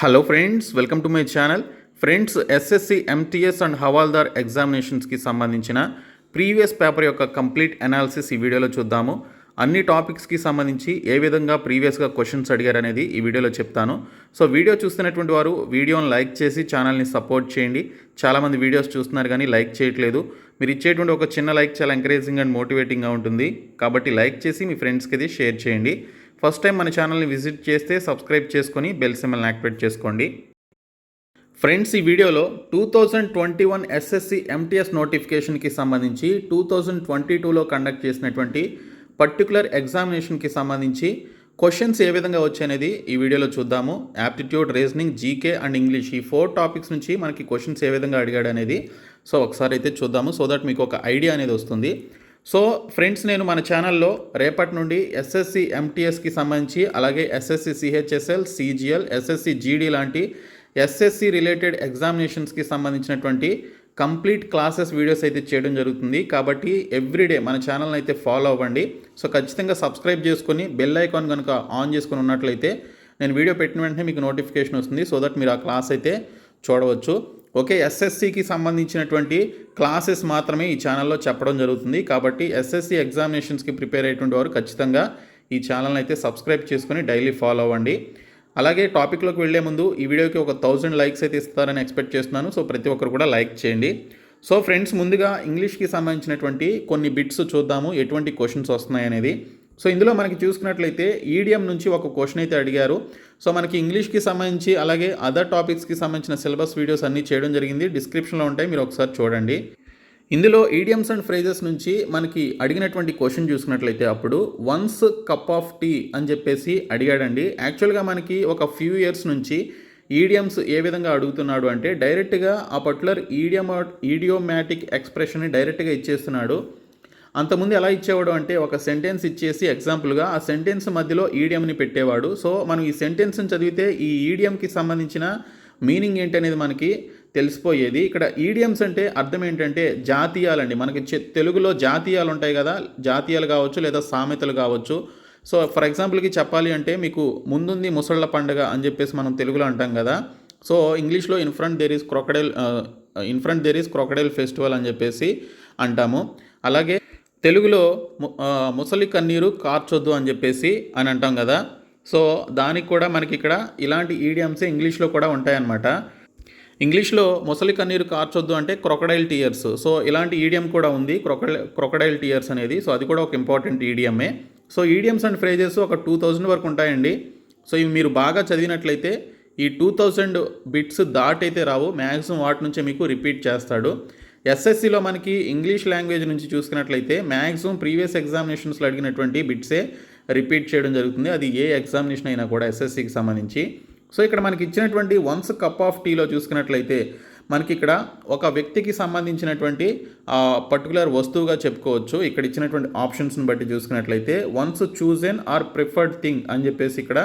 Hello friends, welcome to my channel. Friends, SSC MTS and Havaldar ఎగ్జామినేషన్స్కి సంబంధించిన previous paper యొక్క complete analysis ఈ వీడియోలో చూద్దాము. అన్ని టాపిక్స్కి సంబంధించి ఏ విధంగా ప్రీవియస్గా క్వశ్చన్స్ అడిగారు అనేది ఈ వీడియోలో చెప్తాను. సో వీడియో చూస్తున్నటువంటి వారు వీడియోని లైక్ చేసి ఛానల్ని సపోర్ట్ చేయండి. చాలామంది వీడియోస్ చూస్తున్నారు కానీ లైక్ చేయట్లేదు. మీరు ఇచ్చేటువంటి ఒక చిన్న లైక్ చాలా ఎంకరేజింగ్ అండ్ మోటివేటింగ్గా ఉంటుంది. కాబట్టి లైక్ చేసి మీ ఫ్రెండ్స్కి ఇది షేర్ చేయండి. ఫస్ట్ టైం మన ఛానల్ని విజిట్ చేస్తే సబ్స్క్రైబ్ చేసుకొని బెల్ సింబల్ని యాక్టివేట్ చేసుకోండి. ఫ్రెండ్స్, ఈ వీడియోలో 2021 ఎస్ఎస్సి ఎంటీఎస్ నోటిఫికేషన్కి సంబంధించి 2022లో కండక్ట్ చేసినటువంటి పర్టికులర్ ఎగ్జామినేషన్కి సంబంధించి క్వశ్చన్స్ ఏ విధంగా వచ్చాయనేది ఈ వీడియోలో చూద్దాము. Aptitude, reasoning, GK and English ఈ 4 టాపిక్స్ నుంచి మనకి క్వశ్చన్స్ ఏ విధంగా అడిగాడు అనేది ఒకసారి అయితే చూద్దాము. సో దట్ మీకు ఒక ఐడియా అనేది వస్తుంది. సో ఫ్రెండ్స్, నేను మన ఛానల్లో రేపటి నుండి ఎస్ఎస్సి ఎంటీఎస్కి సంబంధించి అలాగే SSC CHSL, CGL, SSC GD లాంటి ఎస్ఎస్సి రిలేటెడ్ ఎగ్జామినేషన్స్కి సంబంధించినటువంటి కంప్లీట్ క్లాసెస్ వీడియోస్ అయితే చేయడం జరుగుతుంది. కాబట్టి ఎవ్రీడే మన ఛానల్ని అయితే ఫాలో అవ్వండి. సో ఖచ్చితంగా సబ్స్క్రైబ్ చేసుకొని బెల్ ఐకాన్ కనుక ఆన్ చేసుకొని ఉన్నట్లయితే నేను వీడియో పెట్టిన వెంటనే మీకు నోటిఫికేషన్ వస్తుంది. సో దట్ మీరు ఆ క్లాస్ అయితే చూడవచ్చు. ఓకే, ఎస్ఎస్సికి సంబంధించినటువంటి క్లాసెస్ మాత్రమే ఈ ఛానల్లో చెప్పడం జరుగుతుంది. కాబట్టి ఎస్ఎస్సి ఎగ్జామినేషన్స్కి ప్రిపేర్ అయ్యేటువంటి వారు ఖచ్చితంగా ఈ ఛానల్ని అయితే సబ్స్క్రైబ్ చేసుకొని డైలీ ఫాలో అవ్వండి. అలాగే టాపిక్లోకి వెళ్లే ముందు ఈ వీడియోకి ఒక 1000 లైక్స్ అయితే ఇస్తారని ఎక్స్పెక్ట్ చేస్తున్నాను. సో ప్రతి ఒక్కరు కూడా లైక్ చేయండి. సో ఫ్రెండ్స్, ముందుగా ఇంగ్లీష్కి సంబంధించినటువంటి కొన్ని బిట్స్ చూద్దాము, ఎటువంటి క్వశ్చన్స్ వస్తున్నాయి అనేది. సో ఇందులో మనకి చూసుకున్నట్లయితే ఈడియం నుంచి ఒక క్వశ్చన్ అయితే అడిగారు. సో మనకి ఇంగ్లీష్కి సంబంధించి అలాగే అదర్ టాపిక్స్కి సంబంధించిన సిలబస్ వీడియోస్ అన్నీ చేయడం జరిగింది. డిస్క్రిప్షన్లో ఉంటాయి, మీరు ఒకసారి చూడండి. ఇందులో ఈడియమ్స్ అండ్ ఫ్రేజెస్ నుంచి మనకి అడిగినటువంటి క్వశ్చన్ చూసుకున్నట్లయితే అప్పుడు వన్స్ కప్ ఆఫ్ టీ అని చెప్పేసి అడిగాడండి. యాక్చువల్గా మనకి ఒక ఫ్యూ ఇయర్స్ నుంచి ఈడియమ్స్ ఏ విధంగా అడుగుతున్నాడు అంటే డైరెక్ట్గా ఆ పర్టికులర్ ఈడియోమాటిక్ ఎక్స్ప్రెషన్ని డైరెక్ట్గా ఇచ్చేస్తున్నాడు. అంతకుముందు ఎలా ఇచ్చేవాడు అంటే ఒక సెంటెన్స్ ఇచ్చేసి ఎగ్జాంపుల్గా ఆ సెంటెన్స్ మధ్యలో ఈడియంని పెట్టేవాడు. సో మనం ఈ సెంటెన్స్ని చదివితే ఈ ఈడియంకి సంబంధించిన మీనింగ్ ఏంటనేది మనకి తెలిసిపోయేది. ఇక్కడ ఈడియమ్స్ అంటే అర్థం ఏంటంటే జాతీయాలండి. మనకి తెలుగులో జాతీయాలు ఉంటాయి కదా, జాతీయాలు కావచ్చు లేదా సామెతలు కావచ్చు. సో ఫర్ ఎగ్జాంపుల్కి చెప్పాలి అంటే మీకు ముందుంది ముసళ్ళ పండుగ అని చెప్పేసి మనం తెలుగులో అంటాం కదా. సో ఇంగ్లీష్లో in front there is crocodile festival అని చెప్పేసి అంటాము. అలాగే తెలుగులో ముసలి కన్నీరు కార్చొద్దు అని చెప్పేసి అని అంటాం కదా. సో దానికి కూడా మనకి ఇక్కడ ఇలాంటి ఈడియమ్సే ఇంగ్లీష్లో కూడా ఉంటాయన్నమాట. ఇంగ్లీష్లో ముసలి కన్నీరు కార్చొద్దు అంటే క్రొకడైల్ టీయర్స్. సో ఇలాంటి ఈడియం కూడా ఉంది, క్రొకడైల్ టీయర్స్ అనేది. సో అది కూడా ఒక ఇంపార్టెంట్ ఈడియమే. సో ఈడియమ్స్ అండ్ ఫ్రేజెస్ ఒక 2000 వరకు ఉంటాయండి. సో ఇవి మీరు బాగా చదివినట్లయితే ఈ 2000 బిట్స్ దాటైతే రావు, మ్యాక్సిమం వాటి నుంచే మీకు రిపీట్ చేస్తాడు. ఎస్ఎస్సిలో మనకి ఇంగ్లీష్ లాంగ్వేజ్ నుంచి చూసుకున్నట్లయితే మ్యాక్సిమం ప్రీవియస్ ఎగ్జామినేషన్స్లో అడిగినటువంటి బిట్సే రిపీట్ చేయడం జరుగుతుంది. అది ఏ ఎగ్జామినేషన్ అయినా కూడా ఎస్ఎస్సికి సంబంధించి. సో ఇక్కడ మనకి ఇచ్చినటువంటి వన్స్ కప్ ఆఫ్ టీలో చూసుకున్నట్లయితే మనకి ఇక్కడ ఒక వ్యక్తికి సంబంధించినటువంటి పర్టికులర్ వస్తువుగా చెప్పుకోవచ్చు. ఇక్కడ ఇచ్చినటువంటి ఆప్షన్స్ని బట్టి చూసుకున్నట్లయితే once chosen are preferred thing అని చెప్పేసి ఇక్కడ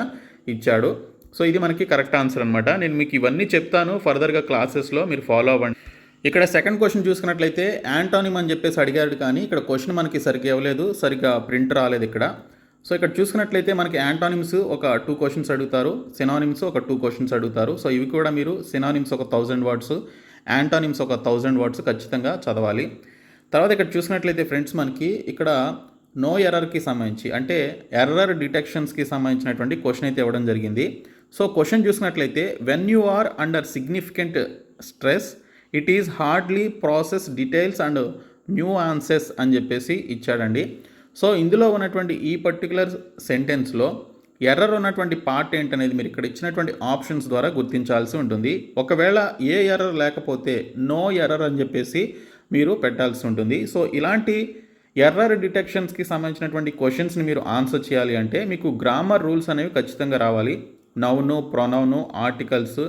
ఇచ్చాడు. సో ఇది మనకి కరెక్ట్ ఆన్సర్ అనమాట. నేను మీకు ఇవన్నీ చెప్తాను ఫర్దర్గా క్లాసెస్లో, మీరు ఫాలో అవ్వండి. ఇక్కడ సెకండ్ క్వశ్చన్ చూసుకున్నట్లయితే యాంటానిమ్ అని చెప్పేసి అడిగాడు, కానీ ఇక్కడ క్వశ్చన్ మనకి సరిగ్గా ఇవ్వలేదు, సరిగ్గా ప్రింట్ రాలేదు ఇక్కడ. సో ఇక్కడ చూసుకున్నట్లయితే మనకి యాంటానిమ్స్ ఒక 2 క్వశ్చన్స్ అడుగుతారు, సినానిమ్స్ ఒక 2 క్వశ్చన్స్ అడుగుతారు. సో ఇవి కూడా మీరు సినానిమ్స్ ఒక 1000 వర్డ్స్, యాంటానిమ్స్ ఒక 1000 వర్డ్స్ ఖచ్చితంగా చదవాలి. తర్వాత ఇక్కడ చూసినట్లయితే ఫ్రెండ్స్ మనకి ఇక్కడ నో ఎర్రర్కి సంబంధించి అంటే ఎర్రర్ డిటెక్షన్స్కి సంబంధించినటువంటి క్వశ్చన్ అయితే ఇవ్వడం జరిగింది. సో క్వశ్చన్ చూసినట్లయితే when you are under significant stress it is hardly process details and nuances అని చెప్పేసి ఇచ్చాడండి. సో ఇందులో ఉన్నటువంటి ఈ పర్టికులర్ సెంటెన్స్లో ఎర్రర్ ఉన్నటువంటి పార్ట్ ఏంటనేది మీరు ఇక్కడ ఇచ్చినటువంటి ఆప్షన్స్ ద్వారా గుర్తించాల్సి ఉంటుంది. ఒకవేళ ఏ ఎర్రర్ లేకపోతే నో ఎర్రర్ అని చెప్పేసి మీరు పెట్టాల్సి ఉంటుంది. సో ఇలాంటి ఎర్రర్ డిటెక్షన్స్కి సంబంధించినటువంటి క్వశ్చన్స్ని మీరు ఆన్సర్ చేయాలి అంటే మీకు గ్రామర్ రూల్స్ అనేవి ఖచ్చితంగా రావాలి. Noun, pronoun, articles,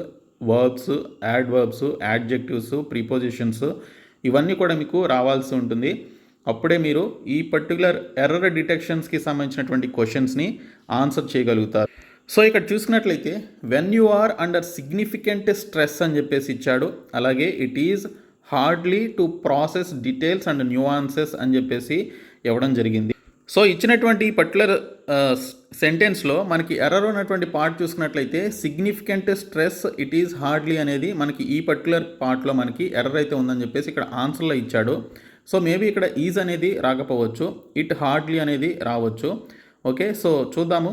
verbs, adverbs, adjectives, prepositions ఇవన్నీ కూడా మీకు రావాల్సి ఉంటుంది. అప్పుడే మీరు ఈ పర్టికులర్ ఎర్రర్ డిటెక్షన్స్కి సంబంధించినటువంటి క్వశ్చన్స్ని ఆన్సర్ చేయగలుగుతారు. సో ఇక్కడ చూసుకున్నట్లయితే when you are under significant stress అని చెప్పేసి ఇచ్చాడు. అలాగే it is hardly to process details and nuances అని చెప్పేసి ఇవ్వడం జరిగింది. సో ఇచ్చినటువంటి పర్టికులర్ సెంటెన్స్లో మనకి ఎర్రర్ ఉన్నటువంటి పార్ట్ చూసుకున్నట్లయితే significant stress it is hardly అనేది మనకి ఈ పర్టికులర్ పార్ట్లో మనకి ఎర్రర్ అయితే ఉందని చెప్పేసి ఇక్కడ ఆన్సర్లో ఇచ్చాడు. సో మేబీ ఇక్కడ ఈజ్ అనేది రాకపోవచ్చు, ఇట్ హార్డ్లీ అనేది రావచ్చు. ఓకే, సో చూద్దాము.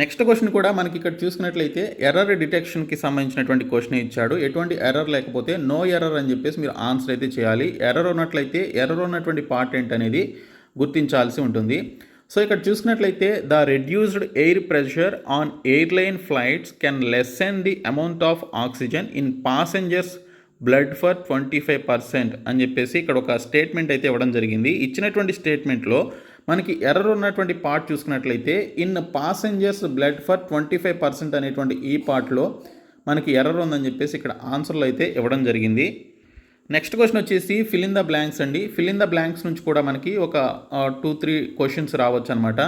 నెక్స్ట్ క్వశ్చన్ కూడా మనకి ఇక్కడ చూసుకున్నట్లయితే ఎర్రర్ డిటెక్షన్కి సంబంధించినటువంటి క్వశ్చన్ ఇచ్చాడు. ఎటువంటి ఎర్రర్ లేకపోతే నో ఎర్రర్ అని చెప్పేసి మీరు ఆన్సర్ అయితే చేయాలి. ఎర్రర్ ఉన్నట్లయితే ఎర్రర్ ఉన్నటువంటి పార్ట్ ఏంటనేది గుర్తించాల్సి ఉంటుంది. సో ఇక్కడ చూసుకున్నట్లయితే the reduced air pressure on airline flights can lesson the amount of oxygen in passengers blood for 25% అని చెప్పేసి ఇక్కడ ఒక స్టేట్మెంట్ అయితే ఇవ్వడం జరిగింది. ఇచ్చినటువంటి స్టేట్మెంట్లో మనకి ఎర్రర్ ఉన్నటువంటి పార్ట్ చూసుకున్నట్లయితే ఇన్ పాసెంజర్స్ బ్లడ్ ఫర్ 25% అనేటువంటి ఈ పార్ట్లో మనకి ఎర్రర్ ఉందని చెప్పేసి ఇక్కడ ఆన్సర్లో అయితే ఇవ్వడం జరిగింది. నెక్స్ట్ క్వశ్చన్ వచ్చేసి ఫిల్ ఇన్ ద బ్లాంక్స్ అండి. ఫిల్ ఇన్ ద బ్లాంక్స్ నుంచి కూడా మనకి ఒక 2-3 క్వశ్చన్స్ రావచ్చు అనమాట.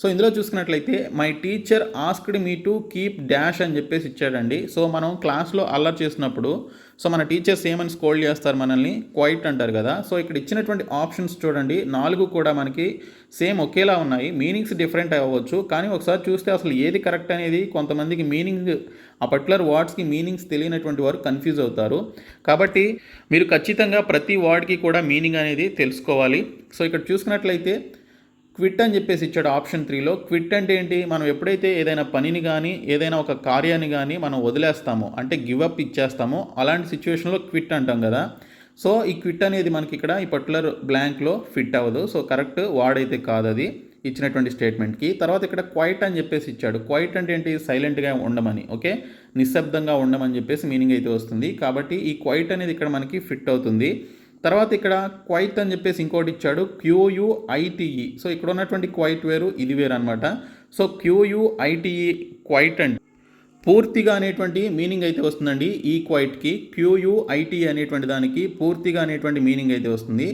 సో ఇందులో చూసుకున్నట్లయితే my teacher asked me to keep dash అని చెప్పేసి ఇచ్చాడండి. సో మనం క్లాస్లో అల్లరి చేసినప్పుడు సో మన టీచర్స్ ఏమని స్కోల్డ్ చేస్తారు, మనల్ని క్వైట్ అంటారు కదా. సో ఇక్కడ ఇచ్చినటువంటి ఆప్షన్స్ చూడండి, 4 కూడా మనకి సేమ్ ఒకేలా ఉన్నాయి. మీనింగ్స్ డిఫరెంట్ అవ్వచ్చు, కానీ ఒకసారి చూస్తే అసలు ఏది కరెక్ట్ అనేది కొంతమందికి మీనింగ్ ఆ పర్టికులర్ వర్డ్స్కి మీనింగ్స్ తెలియనటువంటి వారు కన్ఫ్యూజ్ అవుతారు. కాబట్టి మీరు ఖచ్చితంగా ప్రతి వర్డ్కి కూడా మీనింగ్ అనేది తెలుసుకోవాలి. సో ఇక్కడ చూసుకున్నట్లయితే క్విట్ అని చెప్పేసి ఇచ్చాడు ఆప్షన్ 3లో. క్విట్ అంటే ఏంటి, మనం ఎప్పుడైతే ఏదైనా పనిని కానీ ఏదైనా ఒక కార్యాన్ని కానీ మనం వదిలేస్తామో అంటే గివప్ ఇచ్చేస్తామో అలాంటి సిచ్యువేషన్లో క్విట్ అంటాం కదా. సో ఈ క్విట్ అనేది మనకి ఇక్కడ ఈ పర్టికులర్ బ్లాంక్లో ఫిట్ అవ్వదు. సో కరెక్ట్ వాడైతే కాదు అది ఇచ్చినటువంటి స్టేట్మెంట్కి. తర్వాత ఇక్కడ క్వైట్ అని చెప్పేసి ఇచ్చాడు. క్వైట్ అంటే ఏంటి, సైలెంట్గా ఉండమని, ఓకే, నిశ్శబ్దంగా ఉండమని చెప్పేసి మీనింగ్ అయితే వస్తుంది. కాబట్టి ఈ క్వైట్ అనేది ఇక్కడ మనకి ఫిట్ అవుతుంది. తర్వాత ఇక్కడ క్వైట్ అని చెప్పేసి ఇంకోటి ఇచ్చాడు, QUITE. సో ఇక్కడ ఉన్నటువంటి క్వైట్ వేరు, ఇది వేరు అనమాట. సో QUITE క్వైట్ అంటే పూర్తిగా అనేటువంటి మీనింగ్ అయితే వస్తుందండి. ఈ క్వైట్కి QUITE అనేటువంటి దానికి పూర్తిగా అనేటువంటి మీనింగ్ అయితే వస్తుంది.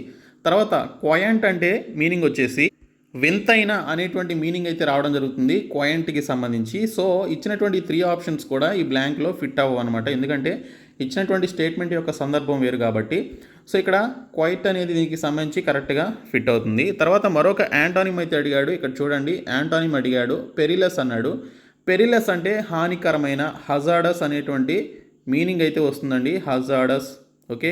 తర్వాత క్వయంట్ అంటే మీనింగ్ వచ్చేసి వింతైన అనేటువంటి మీనింగ్ అయితే రావడం జరుగుతుంది క్వయంట్కి సంబంధించి. సో ఇచ్చినటువంటి 3 ఆప్షన్స్ కూడా ఈ బ్లాంక్లో ఫిట్ అవ్వవు అనమాట, ఎందుకంటే ఇచ్చినటువంటి స్టేట్మెంట్ యొక్క సందర్భం వేరు కాబట్టి. సో ఇక్కడ క్వైట్ అనేది దీనికి సంబంధించి కరెక్ట్గా ఫిట్ అవుతుంది. తర్వాత మరొక యాంటానిమ్ అయితే అడిగాడు. ఇక్కడ చూడండి, యాంటానిమ్ అడిగాడు, పెరిలస్ అన్నాడు. పెరిలస్ అంటే హానికరమైన, హజార్డస్ అనేటువంటి మీనింగ్ అయితే వస్తుందండి. Hazardous, okay,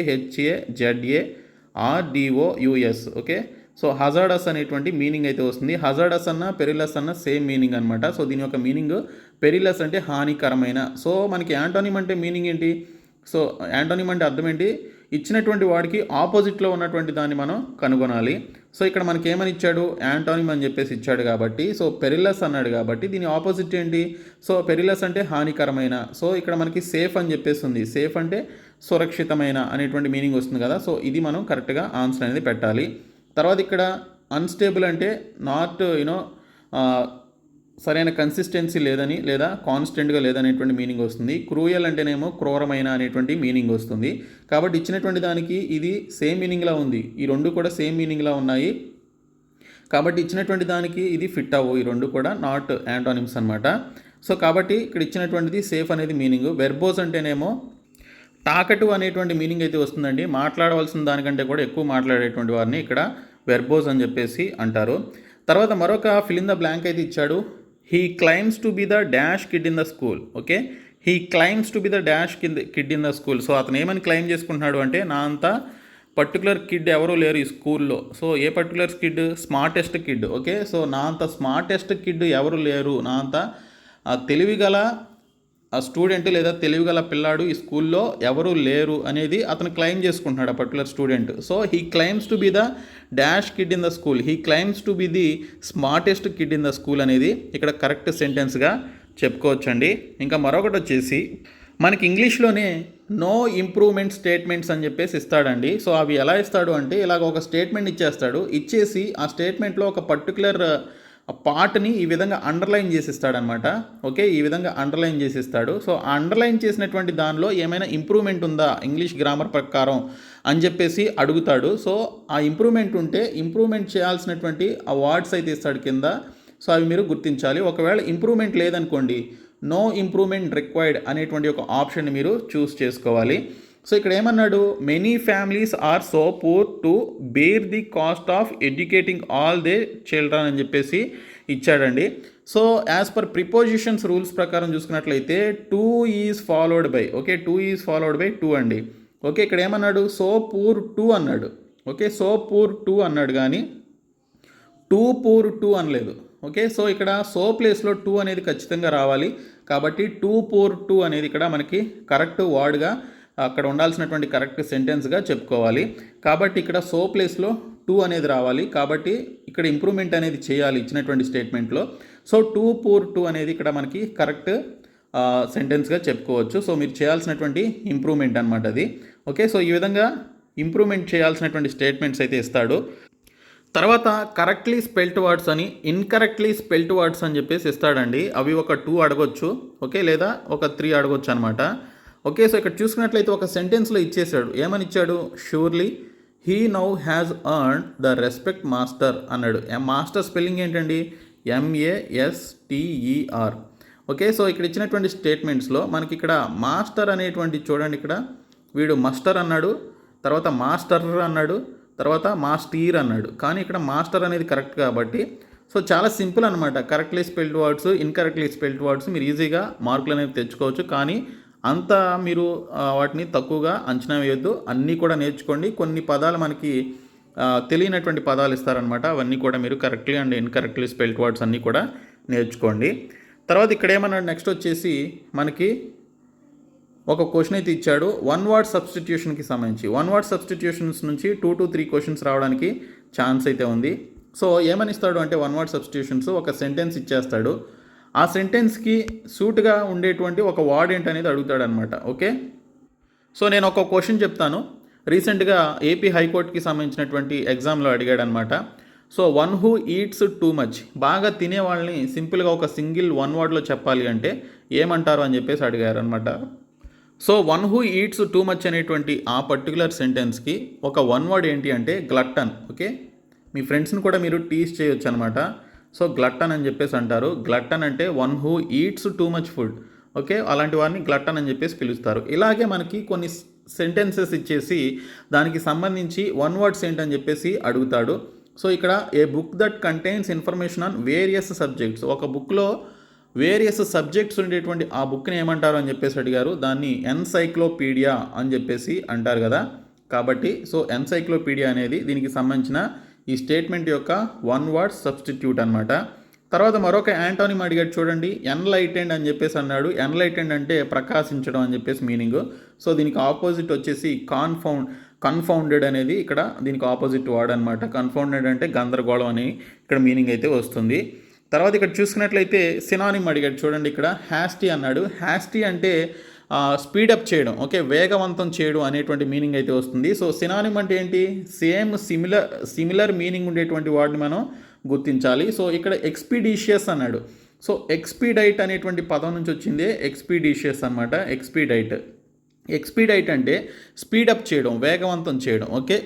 HAZARDOUS, okay. So hazardous అనేటువంటి మీనింగ్ అయితే వస్తుంది. హజార్డస్ అన్న పెరిలస్ అన్న సేమ్ మీనింగ్ అనమాట. సో దీని యొక్క మీనింగ్ పెరిలస్ అంటే హానికరమైన. సో మనకి యాంటోనిమ్ అంటే మీనింగ్ ఏంటి, సో యాంటోనిమ్ అంటే అర్థం ఏంటి, ఇచ్చినటువంటి వాడికి ఆపోజిట్లో ఉన్నటువంటి దాన్ని మనం కనుగొనాలి. సో ఇక్కడ మనకి ఏమని ఇచ్చాడు, యాంటోనిమ్ అని చెప్పేసి ఇచ్చాడు కాబట్టి, సో పెరిలస్ అన్నాడు కాబట్టి దీని ఆపోజిట్ ఏంటి, సో పెరిలస్ అంటే హానికరమైన. సో ఇక్కడ మనకి సేఫ్ అని చెప్పేసి ఉంది. సేఫ్ అంటే సురక్షితమైన అనేటువంటి మీనింగ్ వస్తుంది కదా. సో ఇది మనం కరెక్ట్గా ఆన్సర్ అనేది పెట్టాలి. తర్వాత ఇక్కడ అన్స్టేబుల్ అంటే నాట్ సరైన కన్సిస్టెన్సీ లేదని లేదా కాన్స్టెంట్గా లేదనేటువంటి మీనింగ్ వస్తుంది. క్రూయల్ అంటేనేమో క్రూరమైన అనేటువంటి మీనింగ్ వస్తుంది. కాబట్టి ఇచ్చినటువంటి దానికి ఇది సేమ్ మీనింగ్లా ఉంది, ఈ 2 కూడా సేమ్ మీనింగ్లా ఉన్నాయి. కాబట్టి ఇచ్చినటువంటి దానికి ఇది ఫిట్ అవ్వు, ఈ 2 కూడా నాట్ యాంటోనిమ్స్ అనమాట. సో కాబట్టి ఇక్కడ ఇచ్చినటువంటిది సేఫ్ అనేది మీనింగ్. వెర్బోస్ అంటేనేమో టాకటివ్ అనేటువంటి మీనింగ్ అయితే వస్తుందండి. మాట్లాడవలసిన దానికంటే కూడా ఎక్కువ మాట్లాడేటువంటి వారిని ఇక్కడ వెర్బోస్ అని చెప్పేసి అంటారు. తర్వాత మరొక ఫిల్ ఇన్ ద బ్లాంక్ అయితే ఇచ్చాడు. He claims to be the dash kid in the school, okay. He claims to be the dash kid in the school. So అతను ఏమని క్లైమ్ చేసుకుంటున్నాడు అంటే, నా అంత పర్టికులర్ కిడ్ ఎవరూ లేరు ఈ స్కూల్లో. So a particular kid, smartest kid, okay. So నా అంత స్మార్టెస్ట్ కిడ్ ఎవరు లేరు, నా అంత తెలివిగల ఆ స్టూడెంట్ లేదా తెలివిగల పిల్లాడు ఈ స్కూల్లో ఎవరు లేరు అనేది అతను క్లైమ్ చేసుకుంటున్నాడు ఆ particular student. So he claims to be the dash kid in the school, he claims to be the smartest kid in the school అనేది ఇక్కడ కరెక్ట్ సెంటెన్స్గా చెప్పుకోవచ్చండి. ఇంకా మరొకటి వచ్చేసి మనకి ఇంగ్లీష్లోనే నో ఇంప్రూవ్మెంట్ స్టేట్మెంట్స్ అని చెప్పేసి ఇస్తాడండి. సో అవి ఎలా ఇస్తాడు అంటే, ఇలాగ ఒక స్టేట్మెంట్ ఇచ్చేస్తాడు, ఇచ్చేసి ఆ స్టేట్మెంట్లో ఒక పర్టికులర్ పార్ట్ని ఈ విధంగా అండర్లైన్ చేసిస్తాడనమాట, ఓకే. ఈ విధంగా అండర్లైన్ చేసిస్తాడు. సో ఆ అండర్లైన్ చేసినటువంటి దానిలో ఏమైనా ఇంప్రూవ్మెంట్ ఉందా ఇంగ్లీష్ గ్రామర్ ప్రకారం అని చెప్పేసి అడుగుతాడు. సో ఆ ఇంప్రూవ్మెంట్ ఉంటే ఇంప్రూవ్మెంట్ చేయాల్సినటువంటి ఆ వర్డ్స్ అయితే ఇస్తాడు కింద. సో అవి మీరు గుర్తించాలి. ఒకవేళ ఇంప్రూవ్మెంట్ లేదనుకోండి, నో ఇంప్రూవ్మెంట్ రిక్వైర్డ్ అనేటువంటి ఒక ఆప్షన్ మీరు చూస్ చేసుకోవాలి. సో ఇక్కడ ఏమన్నాడు, many families are so poor to bear the cost of educating all they children అని చెప్పేసి ఇచ్చాడండి. So as per prepositions rules ప్రకారం చూసుకున్నట్లయితే too is followed by, okay, too is followed by to అండి. ఓకే, ఇక్కడ ఏమన్నాడు, సో పూర్ టూ అన్నాడు. Okay, so poor to అన్నాడు కానీ టూ పూర్ టూ అనలేదు. ఓకే, సో ఇక్కడ సో ప్లేస్లో టూ అనేది ఖచ్చితంగా రావాలి. కాబట్టి టూ పూర్ టూ అనేది ఇక్కడ మనకి కరెక్ట్ వర్డ్గా అక్కడ ఉండాల్సినటువంటి కరెక్ట్ సెంటెన్స్గా చెప్పుకోవాలి. కాబట్టి ఇక్కడ సో ప్లేస్లో టూ అనేది రావాలి. కాబట్టి ఇక్కడ ఇంప్రూవ్మెంట్ అనేది చేయాలి ఇచ్చినటువంటి స్టేట్మెంట్లో. సో టూ పూర్ టూ అనేది ఇక్కడ మనకి కరెక్ట్ సెంటెన్స్గా చెప్పుకోవచ్చు. సో మీరు చేయాల్సినటువంటి ఇంప్రూవ్మెంట్ అనమాట అది. ఓకే, సో ఈ విధంగా ఇంప్రూవ్మెంట్ చేయాల్సినటువంటి స్టేట్మెంట్స్ అయితే ఇస్తాడు. తర్వాత కరెక్ట్లీ స్పెల్ట్ వర్డ్స్ అని, ఇన్కరెక్ట్లీ స్పెల్ట్ వర్డ్స్ అని చెప్పేసి ఇస్తాడండి. అవి ఒక 2 అడగొచ్చు, ఓకే, లేదా ఒక 3 అడగొచ్చు అనమాట. ఓకే, సో ఇక్కడ చూసుకున్నట్లయితే ఒక సెంటెన్స్లో ఇచ్చేసాడు. ఏమని ఇచ్చాడు, surely he now has earned the respect master అన్నాడు. మాస్టర్ స్పెల్లింగ్ ఏంటండి, MASTER. ఓకే, సో ఇక్కడ ఇచ్చినటువంటి స్టేట్మెంట్స్లో మనకి ఇక్కడ మాస్టర్ అనేటువంటి చూడండి, ఇక్కడ వీడు మస్టర్ అన్నాడు, తర్వాత మాస్టర్ అన్నాడు, తర్వాత మాస్టీర్ అన్నాడు. కానీ ఇక్కడ మాస్టర్ అనేది కరెక్ట్ కాబట్టి సో చాలా సింపుల్ అనమాట. Correctly spelled words, incorrectly spelled words మీరు ఈజీగా మార్కులు అనేవి తెచ్చుకోవచ్చు. కానీ అంత మీరు వాటిని తక్కువగా అంచనా వేయొద్దు. అన్నీ కూడా నేర్చుకోండి. కొన్ని పదాలు మనకి తెలియనటువంటి పదాలు ఇస్తారనమాట. అవన్నీ కూడా మీరు correctly and incorrectly spelled words అన్నీ కూడా నేర్చుకోండి. తర్వాత ఇక్కడ ఏమన్నాడు, నెక్స్ట్ వచ్చేసి మనకి ఒక క్వశ్చన్ అయితే ఇచ్చాడు 1 వర్డ్ సబ్స్టిట్యూషన్కి సంబంధించి. 1 వర్డ్ సబ్స్టిట్యూషన్స్ నుంచి 2 to 3 క్వశ్చన్స్ రావడానికి ఛాన్స్ అయితే ఉంది. సో ఏమని ఇస్తాడు అంటే 1 వర్డ్ సబ్స్టిట్యూషన్స్ ఒక సెంటెన్స్ ఇచ్చేస్తాడు. ఆ సెంటెన్స్కి సూట్గా ఉండేటువంటి ఒక వర్డ్ ఏంటనేది అడుగుతాడు అనమాట. ఓకే, సో నేను ఒక క్వశ్చన్ చెప్తాను. రీసెంట్గా ఏపీ హైకోర్టుకి సంబంధించినటువంటి ఎగ్జామ్లో అడిగాడు అనమాట. So 1 who eats too much, బాగా తినే వాళ్ళని సింపుల్గా ఒక సింగిల్ 1 వర్డ్లో చెప్పాలి అంటే ఏమంటారు అని చెప్పేసి అడిగారు అనమాట. So 1 who eats too much అనేటువంటి ఆ పర్టికులర్ సెంటెన్స్కి ఒక 1 వర్డ్ ఏంటి అంటే గ్లట్టన్. ఓకే, మీ ఫ్రెండ్స్ని కూడా మీరు టీస్ చేయొచ్చు అనమాట. సో గ్లట్టన్ అని చెప్పేసి అంటారు. గ్లట్టన్ అంటే 1 who eats too much food. Okay, అలాంటి వారిని గ్లట్టన్ అని చెప్పేసి పిలుస్తారు. ఇలాగే మనకి కొన్ని సెంటెన్సెస్ ఇచ్చేసి దానికి సంబంధించి 1 వర్డ్స్ ఏంటని చెప్పేసి అడుగుతాడు. సో ఇక్కడ a book that contains information on various subjects, ఒక బుక్లో వేరియస్ సబ్జెక్ట్స్ ఉండేటువంటి ఆ బుక్ని ఏమంటారు అని చెప్పేసి అడిగారు. దాన్ని ఎన్సైక్లోపీడియా అని చెప్పేసి అంటారు కదా. కాబట్టి సో ఎన్సైక్లోపీడియా అనేది దీనికి సంబంధించిన ఈ స్టేట్మెంట్ యొక్క 1 వర్డ్ సబ్స్టిట్యూట్ అనమాట. తర్వాత మరొక యాంటోనిమ్ అడిగాడు చూడండి, ఎన్లైటెండ్ అని చెప్పేసి అన్నాడు. ఎన్లైటెండ్ అంటే ప్రకాశించడం అని చెప్పేసి మీనింగ్. సో దీనికి ఆపోజిట్ వచ్చేసి కన్ఫౌండెడ్ అనేది ఇక్కడ దీనికి ఆపోజిట్ వర్డ్ అనమాట. కన్ఫౌండెడ్ అంటే గందరగోళం అని ఇక్కడ మీనింగ్ అయితే వస్తుంది. తర్వాత ఇక్కడ చూసుకున్నట్లయితే సినానిమ్ అడిగాడు చూడండి, ఇక్కడ హ్యాస్టీ అన్నాడు. హ్యాస్టీ అంటే స్పీడప్ చేయడం, ఓకే, వేగవంతం చేయడం అనేటువంటి మీనింగ్ అయితే వస్తుంది. సో సినానిమ్ అంటే ఏంటి, సిమిలర్ మీనింగ్ ఉండేటువంటి వాడిని మనం గుర్తించాలి. సో ఇక్కడ ఎక్స్పీడిషియస్ అన్నాడు. సో ఎక్స్పీడైట్ అనేటువంటి పదం నుంచి వచ్చిందే ఎక్స్పీడిషియస్ అనమాట. ఎక్స్పీడైట్ అంటే స్పీడప్ చేయడం, వేగవంతం చేయడం. ఓకే,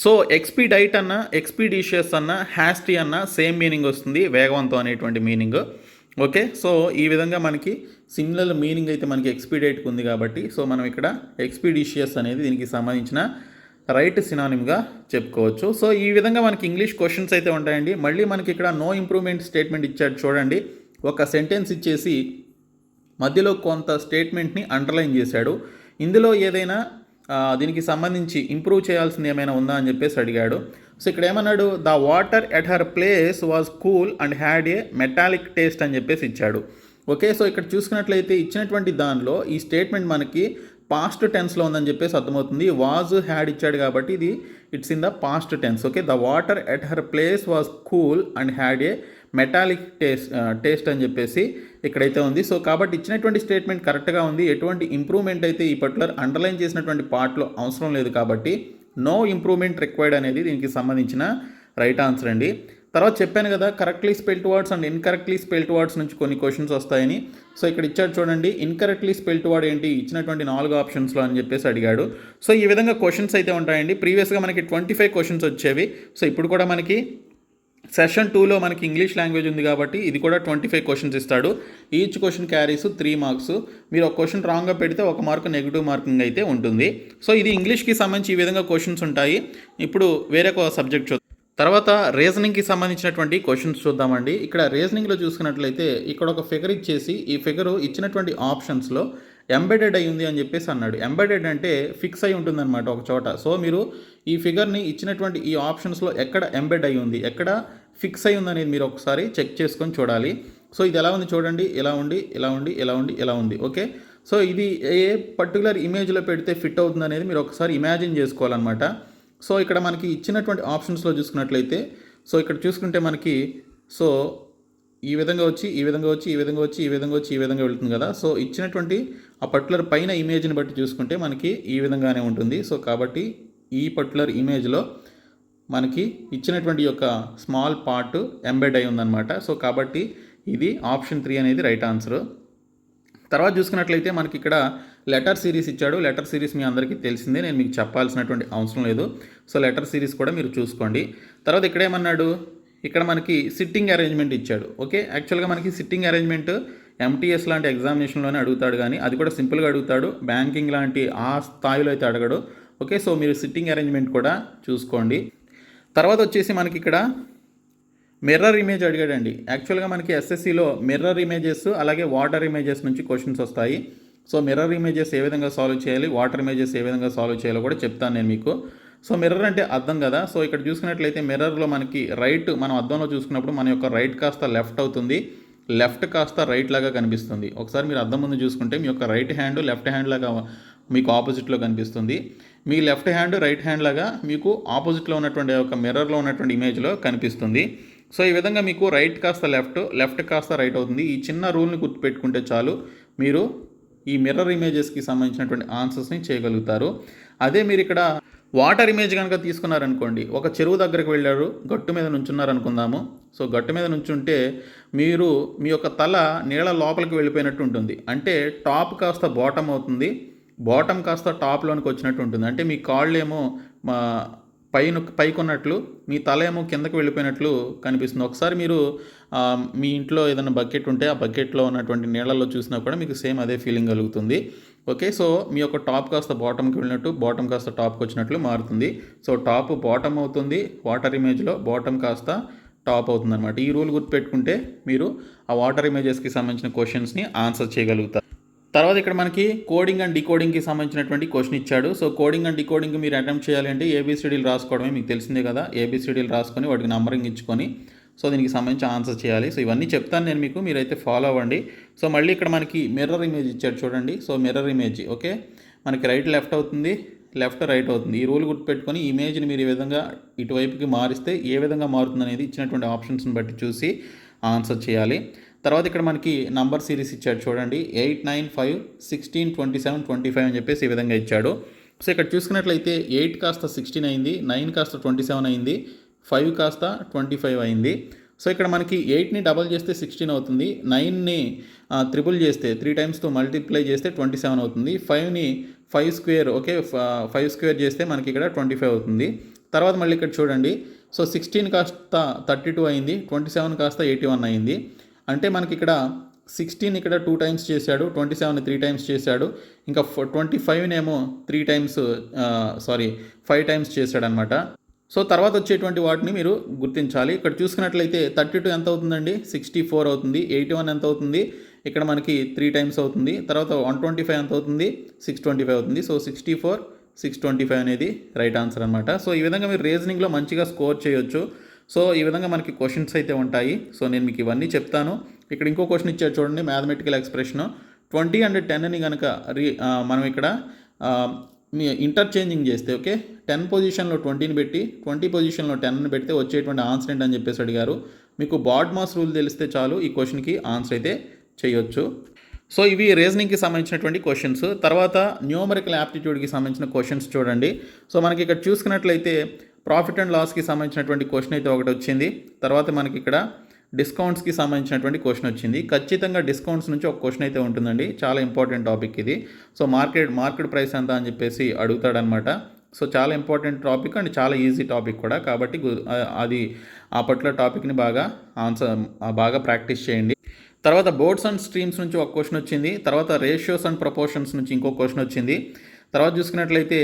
సో ఎక్స్పీడైట్ అన్న, ఎక్స్పీడిషియస్ అన్న, హ్యాస్టీ అన్న సేమ్ మీనింగ్ వస్తుంది, వేగవంతం అనేటువంటి మీనింగ్. ఓకే, సో ఈ విధంగా మనకి సిమిలర్ మీనింగ్ అయితే మనకి ఎక్స్పీడైట్కి ఉంది కాబట్టి సో మనం ఇక్కడ ఎక్స్పీడిషియస్ అనేది దీనికి సంబంధించిన రైట్ సినానిమ్గా చెప్పుకోవచ్చు. సో ఈ విధంగా మనకి ఇంగ్లీష్ క్వశ్చన్స్ అయితే ఉంటాయండి. మళ్ళీ మనకి ఇక్కడ నో ఇంప్రూవ్మెంట్ స్టేట్మెంట్ ఇచ్చాడు చూడండి. ఒక సెంటెన్స్ ఇచ్చేసి మధ్యలో కొంత స్టేట్మెంట్ని అండర్లైన్ చేశాడు. ఇందులో ఏదైనా దీనికి సంబంధించి ఇంప్రూవ్ చేయాల్సింది ఏమైనా ఉందా అని చెప్పేసి అడిగాడు. సో ఇక్కడ ఏమన్నాడు, the water at her place was cool and had a metallic taste అని చెప్పేసి ఇచ్చాడు. ఓకే, సో ఇక్కడ చూసుకున్నట్లయితే ఇచ్చినటువంటి దానిలో ఈ స్టేట్మెంట్ మనకి పాస్ట్ టెన్స్లో ఉందని చెప్పేసి అర్థమవుతుంది. వాజ్ హ్యాడ్ ఇచ్చాడు కాబట్టి ఇది it's in the past tense. Okay, the water at her place was cool and had a metallic taste అని చెప్పేసి ఇక్కడైతే ఉంది. సో కాబట్టి ఇచ్చినటువంటి స్టేట్మెంట్ కరెక్ట్గా ఉంది. ఎటువంటి ఇంప్రూవ్మెంట్ అయితే ఈ పర్టికులర్ అండర్లైన్ చేసినటువంటి పార్ట్లో అవసరం లేదు కాబట్టి నో ఇంప్రూవ్మెంట్ రిక్వైర్డ్ అనేది దీనికి సంబంధించిన రైట్ ఆన్సర్ అండి. తర్వాత చెప్పాను కదా correctly spelt words and incorrectly spelt words నుంచి కొన్ని క్వశ్చన్స్ వస్తాయని. సో ఇక్కడ ఇచ్చాడు చూడండి, ఇన్కరెక్ట్లీ స్పెల్ట్ వర్డ్ ఏంటి ఇచ్చినటువంటి 4 ఆప్షన్స్లో అని చెప్పేసి అడిగాడు. సో ఈ విధంగా క్వశ్చన్స్ అయితే ఉంటాయండి. ప్రీవియస్గా మనకి 25 క్వశ్చన్స్ వచ్చేవి. సో ఇప్పుడు కూడా మనకి సెషన్ 2లో మనకి ఇంగ్లీష్ లాంగ్వేజ్ ఉంది కాబట్టి ఇది కూడా 25 క్వశ్చన్స్ ఇస్తాడు. Each question carries 3 marks. మీరు ఒక క్వశ్చన్ రాంగ్గా పెడితే 1 మార్క్ నెగిటివ్ మార్కింగ్ అయితే ఉంటుంది. సో ఇది ఇంగ్లీష్కి సంబంధించి ఈ విధంగా క్వశ్చన్స్ ఉంటాయి. ఇప్పుడు వేరే ఒక సబ్జెక్ట్ చూద్దాం. తర్వాత రీజనింగ్కి సంబంధించినటువంటి క్వశ్చన్స్ చూద్దామండి. ఇక్కడ రీజనింగ్లో చూసుకున్నట్లయితే ఇక్కడ ఒక ఫిగర్ ఇచ్చేసి ఈ ఫిగర్ ఇచ్చినటువంటి ఆప్షన్స్లో ఎంబెడెడ్ అయి ఉంది అని చెప్పేసి అన్నాడు. ఎంబెడెడ్ అంటే ఫిక్స్ అయి ఉంటుందన్నమాట ఒక చోట. సో మీరు ఈ ఫిగర్ని ఇచ్చినటువంటి ఈ ఆప్షన్స్లో ఎక్కడ ఎంబెడ్ అయి ఉంది, ఎక్కడ ఫిక్స్ అయి ఉంది అనేది మీరు ఒకసారి చెక్ చేసుకొని చూడాలి. సో ఇది ఎలా ఉంది చూడండి, ఇలా ఉండి ఇలా ఉండి ఇలా ఉండి ఇలా ఉంది. ఓకే, సో ఇది ఏ పర్టికులర్ ఇమేజ్లో పెడితే ఫిట్ అవుతుంది అనేది మీరు ఒకసారి ఇమాజిన్ చేసుకోవాలన్నమాట. సో ఇక్కడ మనకి ఇచ్చినటువంటి ఆప్షన్స్లో చూసుకున్నట్లయితే సో ఇక్కడ చూసుకుంటే మనకి సో ఈ విధంగా వచ్చి ఈ విధంగా వచ్చి ఈ విధంగా వచ్చి ఈ విధంగా వచ్చి ఈ విధంగా వెళ్తుంది కదా. సో ఇచ్చినటువంటి ఆ పర్టికులర్ పైన ఇమేజ్ని బట్టి చూసుకుంటే మనకి ఈ విధంగానే ఉంటుంది. సో కాబట్టి ఈ పర్టికులర్ ఇమేజ్లో మనకి ఇచ్చినటువంటి యొక్క స్మాల్ పార్ట్ ఎంబెడ్ అయి ఉందన్నమాట. సో కాబట్టి ఇది ఆప్షన్ 3 అనేది రైట్ ఆన్సర్. తర్వాత చూసుకున్నట్లయితే మనకి ఇక్కడ లెటర్ సిరీస్ ఇచ్చాడు. లెటర్ సిరీస్ మీ అందరికీ తెలిసిందే, నేను మీకు చెప్పాల్సినటువంటి అవసరం లేదు. సో లెటర్ సిరీస్ కూడా మీరు చూసుకోండి. తర్వాత ఇక్కడ ఏమన్నాడు, ఇక్కడ మనకి సిట్టింగ్ అరేంజ్మెంట్ ఇచ్చాడు. ఓకే, యాక్చువల్గా మనకి సిట్టింగ్ అరేంజ్మెంట్ ఎంటీఎస్ లాంటి ఎగ్జామినేషన్లోనే అడుగుతాడు, కానీ అది కూడా సింపుల్గా అడుగుతాడు. బ్యాంకింగ్ లాంటి ఆ స్థాయిలో అయితే అడగడు. ఓకే, సో మీరు సిట్టింగ్ అరేంజ్మెంట్ కూడా చూసుకోండి. తర్వాత వచ్చేసి మనకి ఇక్కడ మిర్రర్ ఇమేజ్ అడిగాడండి. యాక్చువల్గా మనకి ఎస్ఎస్సిలో మిర్రర్ ఇమేజెస్ అలాగే వాటర్ ఇమేజెస్ నుంచి క్వశ్చన్స్ వస్తాయి. సో మిర్రర్ ఇమేజెస్ ఏ విధంగా సాల్వ్ చేయాలి, వాటర్ ఇమేజెస్ ఏ విధంగా సాల్వ్ చేయాలో కూడా చెప్తాను నేను మీకు. సో మిర్రర్ అంటే అద్దం కదా. సో ఇక్కడ చూసుకున్నట్లయితే మిర్రర్లో మనకి రైట్, మనం అద్దంలో చూసుకున్నప్పుడు మన యొక్క రైట్ కాస్త లెఫ్ట్ అవుతుంది, లెఫ్ట్ కాస్త రైట్ లాగా కనిపిస్తుంది. ఒకసారి మీరు అద్దం ముందు చూసుకుంటే మీ యొక్క రైట్ హ్యాండ్ లెఫ్ట్ హ్యాండ్ లాగా మీకు ఆపోజిట్లో కనిపిస్తుంది. మీ లెఫ్ట్ హ్యాండ్ రైట్ హ్యాండ్ లాగా మీకు ఆపోజిట్లో ఉన్నటువంటి ఒక మిర్రర్లో ఉన్నటువంటి ఇమేజ్లో కనిపిస్తుంది. సో ఈ విధంగా మీకు రైట్ కాస్త లెఫ్ట్, లెఫ్ట్ కాస్త రైట్ అవుతుంది. ఈ చిన్న రూల్ని గుర్తుపెట్టుకుంటే చాలు, మీరు ఈ మిర్రర్ ఇమేజెస్కి సంబంధించినటువంటి ఆన్సర్స్ని చేయగలుగుతారు. అదే మీరు ఇక్కడ వాటర్ ఇమేజ్ కనుక తీసుకున్నారనుకోండి, ఒక చెరువు దగ్గరికి వెళ్ళారు, గట్టు మీద నుంచున్నారు అనుకుందాము. సో గట్టు మీద నుంచుంటే మీరు మీ యొక్క తల నీళ్ళ లోపలికి వెళ్ళిపోయినట్టు ఉంటుంది. అంటే టాప్ కాస్త బాటమ్ అవుతుంది, బాటమ్ కాస్త టాప్లోనికి వచ్చినట్టు ఉంటుంది. అంటే మీ కాళ్ళు ఏమో పైకి ఉన్నట్లు, మీ తల ఏమో కిందకి వెళ్ళిపోయినట్లు కనిపిస్తుంది. ఒకసారి మీరు మీ ఇంట్లో ఏదైనా బకెట్ ఉంటే ఆ బకెట్లో ఉన్నటువంటి నీళ్ళల్లో చూసినా కూడా మీకు సేమ్ అదే ఫీలింగ్ కలుగుతుంది. ఓకే, సో మీ యొక్క టాప్ కాస్త బాటమ్కి వెళ్ళినట్టు, బాటమ్ కాస్త టాప్కి వచ్చినట్లు మారుతుంది. సో టాప్ బాటమ్ అవుతుంది వాటర్ ఇమేజ్లో, బాటమ్ కాస్త టాప్ అవుతుంది అనమాట. ఈ రూల్ గుర్తుపెట్టుకుంటే మీరు ఆ వాటర్ ఇమేజెస్కి సంబంధించిన క్వశ్చన్స్ని ఆన్సర్ చేయగలుగుతారు. తర్వాత ఇక్కడ మనకి కోడింగ్ అండ్ డికోడింగ్కి సంబంధించినటువంటి క్వశ్చన్ ఇచ్చాడు. సో కోడింగ్ అండ్ డికోడింగ్ మీరు అటెంప్ట్ చేయాలి అంటే ఏబిసిడీలు రాసుకోవడమే, మీకు తెలిసిందే కదా. ఏబిసిడీలు రాసుకొని వాటికి నంబరింగ్ ఇచ్చుకొని సో దీనికి సంబంధించి ఆన్సర్ చేయాలి. సో ఇవన్నీ చెప్తాను నేను మీకు, మీరైతే ఫాలో అవ్వండి. సో మళ్ళీ ఇక్కడ మనకి మిర్రర్ ఇమేజ్ ఇచ్చాడు చూడండి. సో మిర్రర్ ఇమేజ్ ఓకే, మనకి రైట్ లెఫ్ట్ అవుతుంది, లెఫ్ట్ రైట్ అవుతుంది. ఈ రూల్ గుర్తుపెట్టుకొని ఇమేజ్ని మీరు ఈ విధంగా ఇటువైపుకి మారిస్తే ఏ విధంగా మారుతుంది అనేది ఇచ్చినటువంటి ఆప్షన్స్ని బట్టి చూసి ఆన్సర్ చేయాలి. తర్వాత ఇక్కడ మనకి నంబర్ సిరీస్ ఇచ్చాడు చూడండి. 8, 9, 5, 16, 27, 25 అని చెప్పేసి ఈ విధంగా ఇచ్చాడు. సో ఇక్కడ చూసుకున్నట్లయితే 8 కాస్త 16 అయింది, 9 కాస్త 27 అయింది, 5 కాస్త 25 అయింది. సో ఇక్కడ మనకి 8ని డబల్ చేస్తే 16 అవుతుంది, 9ని ట్రిపుల్ చేస్తే 3 టైమ్స్తో మల్టిప్లై చేస్తే 27 అవుతుంది, 5ని 5 స్క్వేర్ ఓకే 5 స్క్వేర్ చేస్తే మనకి ఇక్కడ 25 అవుతుంది. తర్వాత మళ్ళీ ఇక్కడ చూడండి. సో 16 కాస్త 32 అయింది, 27 కాస్త 81 అయింది. అంటే మనకి ఇక్కడ 16 ఇక్కడ 2 టైమ్స్ చేశాడు, 27ని 3 టైమ్స్ చేశాడు, ఇంకా 25నేమో 5 టైమ్స్ చేశాడనమాట. సో తర్వాత వచ్చేటువంటి వాటిని మీరు గుర్తించాలి. ఇక్కడ చూసుకున్నట్లయితే 32 ఎంత అవుతుందండి, 64 అవుతుంది. 81 ఎంత అవుతుంది, ఇక్కడ మనకి 3 టైమ్స్ అవుతుంది. తర్వాత 125 ఎంత అవుతుంది, 625 అవుతుంది. సో 64, 625 అనేది రైట్ ఆన్సర్ అనమాట. సో ఈ విధంగా మీరు రీజనింగ్లో మంచిగా స్కోర్ చేయొచ్చు. సో ఈ విధంగా మనకి క్వశ్చన్స్ అయితే ఉంటాయి. సో నేను మీకు ఇవన్నీ చెప్తాను. ఇక్కడ ఇంకో క్వశ్చన్ ఇచ్చారు చూడండి, మ్యాథమెటికల్ ఎక్స్ప్రెషన్ 20 and 10ని కనుక మనం ఇక్కడ ఇంటర్చేంజింగ్ చేస్తే ఓకే 10 పొజిషన్లో 20ని పెట్టి 20 పొజిషన్లో 10ని పెడితే వచ్చేటువంటి ఆన్సర్ ఏంటని చెప్పేసి అడిగారు. మీకు బాడ్మాస్ రూల్ తెలిస్తే చాలు ఈ క్వశ్చన్కి ఆన్సర్ అయితే చేయొచ్చు. సో ఇవి రీజనింగ్కి సంబంధించినటువంటి క్వశ్చన్స్. తర్వాత న్యూమరికల్ యాప్టిట్యూడ్కి సంబంధించిన క్వశ్చన్స్ చూడండి. సో మనకి ఇక్కడ చూసుకున్నట్లయితే ప్రాఫిట్ అండ్ లాస్కి సంబంధించినటువంటి క్వశ్చన్ అయితే ఒకటి వచ్చింది. తర్వాత మనకి ఇక్కడ డిస్కౌంట్స్కి సంబంధించినటువంటి క్వశ్చన్ వచ్చింది. ఖచ్చితంగా డిస్కౌంట్స్ నుంచి ఒక క్వశ్చన్ అయితే ఉంటుందండి, చాలా ఇంపార్టెంట్ టాపిక్ ఇది. సో మార్కెట్ ప్రైస్ ఎంత అని చెప్పేసి అడుగుతాడనమాట. సో చాలా ఇంపార్టెంట్ టాపిక్ అండ్ చాలా ఈజీ టాపిక్ కూడా, కాబట్టి అది ఆ పర్టికులర్ టాపిక్ని బాగా ప్రాక్టీస్ చేయండి. తర్వాత బోర్డ్స్ అండ్ స్ట్రీమ్స్ నుంచి ఒక క్వశ్చన్ వచ్చింది. తర్వాత రేషియోస్ అండ్ ప్రపోర్షన్స్ నుంచి ఇంకో క్వశ్చన్ వచ్చింది. తర్వాత చూసుకున్నట్లయితే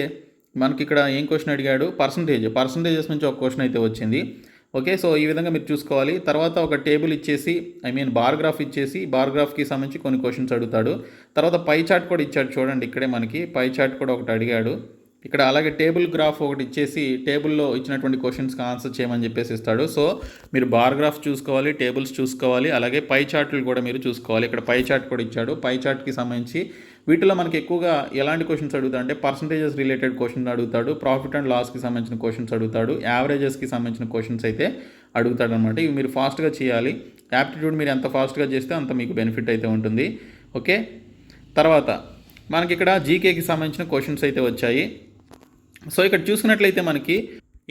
మనకి ఇక్కడ ఏం క్వశ్చన్ అడిగాడు, పర్సంటేజెస్ నుంచి ఒక క్వశ్చన్ అయితే వచ్చింది. ఓకే, సో ఈ విధంగా మీరు చూసుకోవాలి. తర్వాత ఒక టేబుల్ ఇచ్చేసి బార్ గ్రాఫ్ ఇచ్చేసి బార్ గ్రాఫ్కి సంబంధించి కొన్ని క్వశ్చన్స్ అడుగుతాడు. తర్వాత పై చార్ట్ కూడా ఇచ్చాడు చూడండి, ఇక్కడే మనకి పై చార్ట్ కూడా ఒకటి అడిగాడు ఇక్కడ. అలాగే టేబుల్ గ్రాఫ్ ఒకటి ఇచ్చేసి టేబుల్లో ఇచ్చినటువంటి క్వశ్చన్స్కి ఆన్సర్ చేయమని చెప్పేసి ఇస్తాడు. సో మీరు బార్ గ్రాఫ్ చూసుకోవాలి, టేబుల్స్ చూసుకోవాలి, అలాగే పై చార్ట్లు కూడా మీరు చూసుకోవాలి. ఇక్కడ పై చార్ట్ కూడా ఇచ్చాడు. పై చార్ట్కి సంబంధించి వీటిలో మనకి ఎక్కువగా ఎలాంటి క్వశ్చన్స్ అడుగుతాడు అంటే పర్సంటేజెస్ రిలేటెడ్ క్వశ్చన్ అడుగుతాడు, ప్రాఫిట్ అండ్ లాస్కి సంబంధించిన క్వశ్చన్స్ అడుగుతాడు, యావరేజెస్కి సంబంధించిన క్వశ్చన్స్ అయితే అడుగుతాడు అనమాట. ఇవి మీరు ఫాస్ట్గా చేయాలి. యాప్టిట్యూడ్ మీరు ఎంత ఫాస్ట్గా చేస్తే అంత మీకు బెనిఫిట్ అయితే ఉంటుంది. ఓకే, తర్వాత మనకి ఇక్కడ జీకేకి సంబంధించిన క్వశ్చన్స్ అయితే వచ్చాయి. సో ఇక్కడ చూసుకున్నట్లయితే మనకి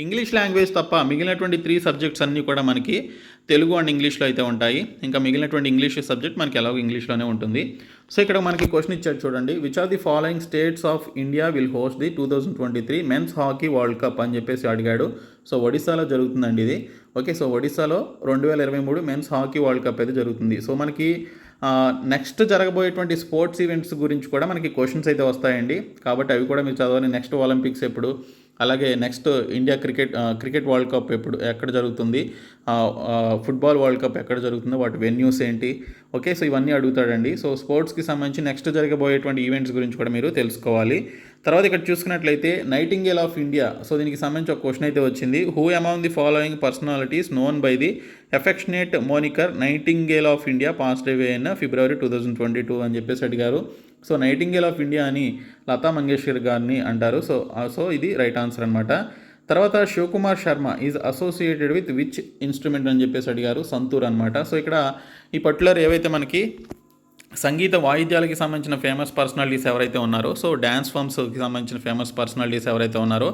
ఇంగ్లీష్ లాంగ్వేజ్ తప్ప మిగిలినటువంటి 3 సబ్జెక్ట్స్ అన్నీ కూడా మనకి తెలుగు అండ్ ఇంగ్లీష్లో అయితే ఉంటాయి. ఇంకా మిగిలినటువంటి ఇంగ్లీష్ సబ్జెక్ట్ మనకి ఎలాగో ఇంగ్లీష్లోనే ఉంటుంది. సో ఇక్కడ మనకి క్వశ్చన్ ఇచ్చాడు చూడండి, which are the following states of India will host the 2023 men's hockey world cup అని చెప్పేసి అడిగాడు. సో ఒడిస్సాలో జరుగుతుందండి ఇది. ఓకే, సో ఒడిస్సాలో 2023 మెన్స్ హాకీ వరల్డ్ కప్ అయితే జరుగుతుంది. సో మనకి నెక్స్ట్ జరగబోయేటువంటి స్పోర్ట్స్ ఈవెంట్స్ గురించి కూడా మనకి క్వశ్చన్స్ అయితే వస్తాయండి. కాబట్టి అవి కూడా మీరు చదవాలి. నెక్స్ట్ ఒలింపిక్స్ ఎప్పుడు, అలాగే next India cricket world cup ఎక్కడ జరుగుతుంది, ఫుట్బాల్ వరల్డ్ కప్ ఎక్కడ జరుగుతుందో వాటి వెన్యూస్ ఏంటి. ఓకే, సో ఇవన్నీ అడుగుతాడండి. సో స్పోర్ట్స్కి సంబంధించి నెక్స్ట్ జరగబోయేటువంటి ఈవెంట్స్ గురించి కూడా మీరు తెలుసుకోవాలి. తర్వాత ఇక్కడ చూసుకున్నట్లయితే నైటింగేల్ ఆఫ్ ఇండియా, సో దీనికి సంబంధించి ఒక క్వశ్చన్ అయితే వచ్చింది. Who among the following personalities known by the affectionate moniker nightingale of India passed away in February 2022 అని చెప్పేసి అడిగారు. సో నైటింగేల్ ఆఫ్ ఇండియా అని లతా మంగేష్కర్ గారిని అంటారు. సో ఇది రైట్ ఆన్సర్ అనమాట. తర్వాత Shivkumar Sharma is associated with which instrument అని చెప్పేసి అడిగారు. సంతూర్ అనమాట. సో ఇక్కడ ఈ పర్టికులర్ ఏవైతే మనకి సంగీత వాయిద్యాలకి సంబంధించిన ఫేమస్ పర్సనాలిటీస్ ఎవరైతే ఉన్నారో, సో డ్యాన్స్ ఫామ్స్కి సంబంధించిన ఫేమస్ పర్సనాలిటీస్ ఎవరైతే ఉన్నారో,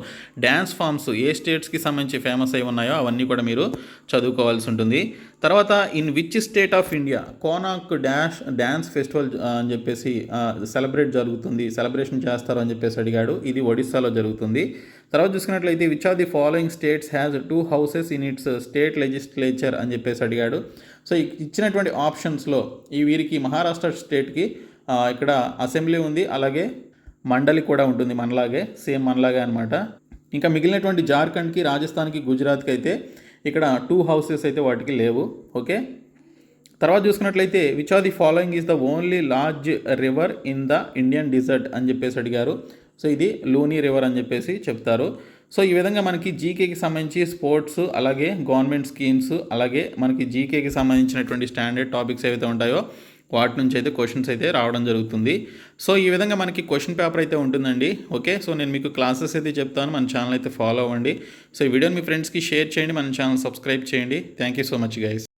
డ్యాన్స్ ఫామ్స్ ఏ స్టేట్స్కి సంబంధించి ఫేమస్ అయి ఉన్నాయో అవన్నీ కూడా మీరు చదువుకోవాల్సి ఉంటుంది. తర్వాత in which state of India Konark dance festival అని చెప్పేసి సెలబ్రేషన్ చేస్తారు అని చెప్పేసి అడిగాడు. ఇది ఒడిస్సాలో జరుగుతుంది. తర్వాత చూసుకున్నట్లయితే which are the following states has 2 houses in its state legislature అని చెప్పేసి అడిగాడు. సో ఇచ్చినటువంటి ఆప్షన్స్లో వీరికి మహారాష్ట్ర స్టేట్కి ఇక్కడ అసెంబ్లీ ఉంది, అలాగే మండలి కూడా ఉంటుంది, సేమ్ మనలాగే అనమాట. ఇంకా మిగిలినటువంటి జార్ఖండ్కి, రాజస్థాన్కి, గుజరాత్కి అయితే ఇక్కడ 2 houses అయితే వాటికి లేవు. ఓకే, తర్వాత చూసుకున్నట్లయితే which are the following is the only large river in the Indian desert అని చెప్పేసి అడిగారు. సో ఇది లూనీ రివర్ అని చెప్పేసి చెప్తారు. సో ఈ విధంగా మనకి జీకేకి సంబంధించి స్పోర్ట్స్, అలాగే గవర్నమెంట్ స్కీమ్స్, అలాగే మనకి జీకేకి సంబంధించినటువంటి స్టాండర్డ్ టాపిక్స్ ఏవైతే ఉంటాయో వాటి నుంచి అయితే క్వశ్చన్స్ అయితే రావడం జరుగుతుంది. సో ఈ విధంగా మనకి క్వశ్చన్ పేపర్ అయితే ఉంటుందండి. ఓకే, సో నేను మీకు క్లాసెస్ అయితే చెప్తాను, మన ఛానల్ అయితే ఫాలో అవ్వండి. సో ఈ వీడియోని మీ ఫ్రెండ్స్కి షేర్ చేయండి, మన ఛానల్ సబ్స్క్రైబ్ చేయండి. Thank you so much guys.